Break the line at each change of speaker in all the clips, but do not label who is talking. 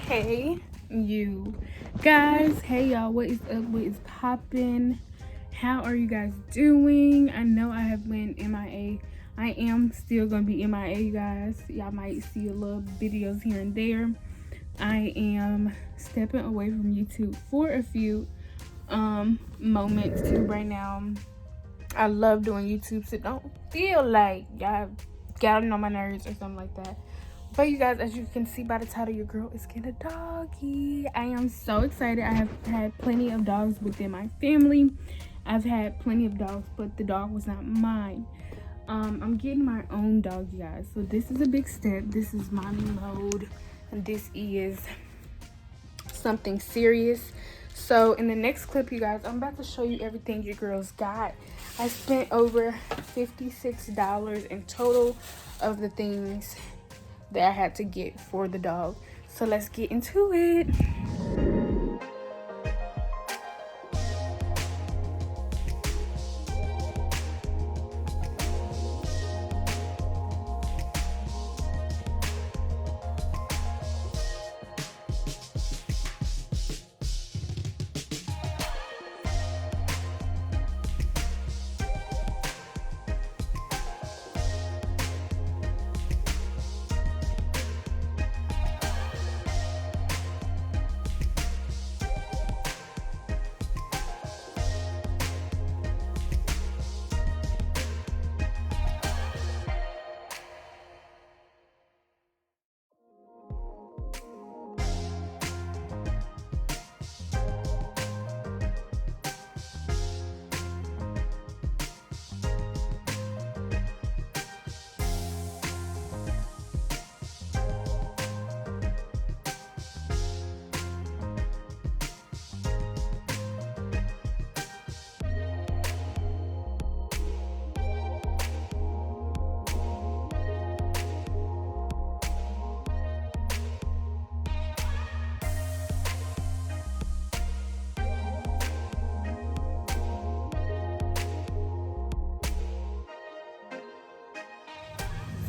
Hey you guys, hey y'all, what is up, what is poppin'? How are you guys doing? I know I have been MIA. I am still gonna be MIA, you guys. Y'all might see a little videos here and there. I am stepping away from YouTube for a few moments right now. I love doing YouTube, so don't feel like y'all getting on my nerves or something like that. But you guys, as you can see by the title, your girl is getting a doggy. I am so excited. I have had plenty of dogs within my family. I've had plenty of dogs, but the dog was not mine. I'm getting my own dog, you guys. So this is a big step. This is mommy mode, and this is something serious. So in the next clip, you guys, I'm about to show you everything your girls got. I spent over $56 in total of the things that I had to get for the dog. So let's get into it.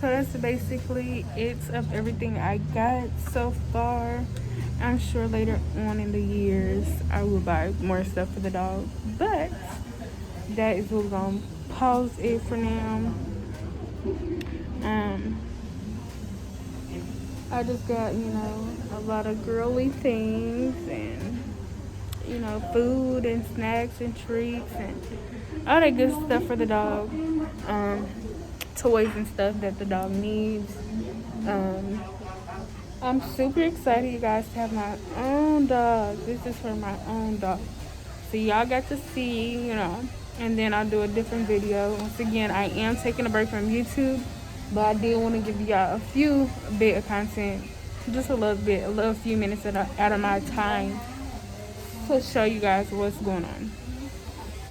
So that's basically it of everything I got so far. I'm sure later on in the years I will buy more stuff for the dog, but that is what we're gonna pause it for now. I just got, a lot of girly things and, food and snacks and treats and all that good stuff for the dog. Toys and stuff that the dog needs. I'm super excited, you guys, to have my own dog. This is for my own dog. So y'all got to see, and then I'll do a different video. Once again, I am taking a break from YouTube, but I did want to give y'all a bit of content, just a little few minutes out of my time to show you guys what's going on.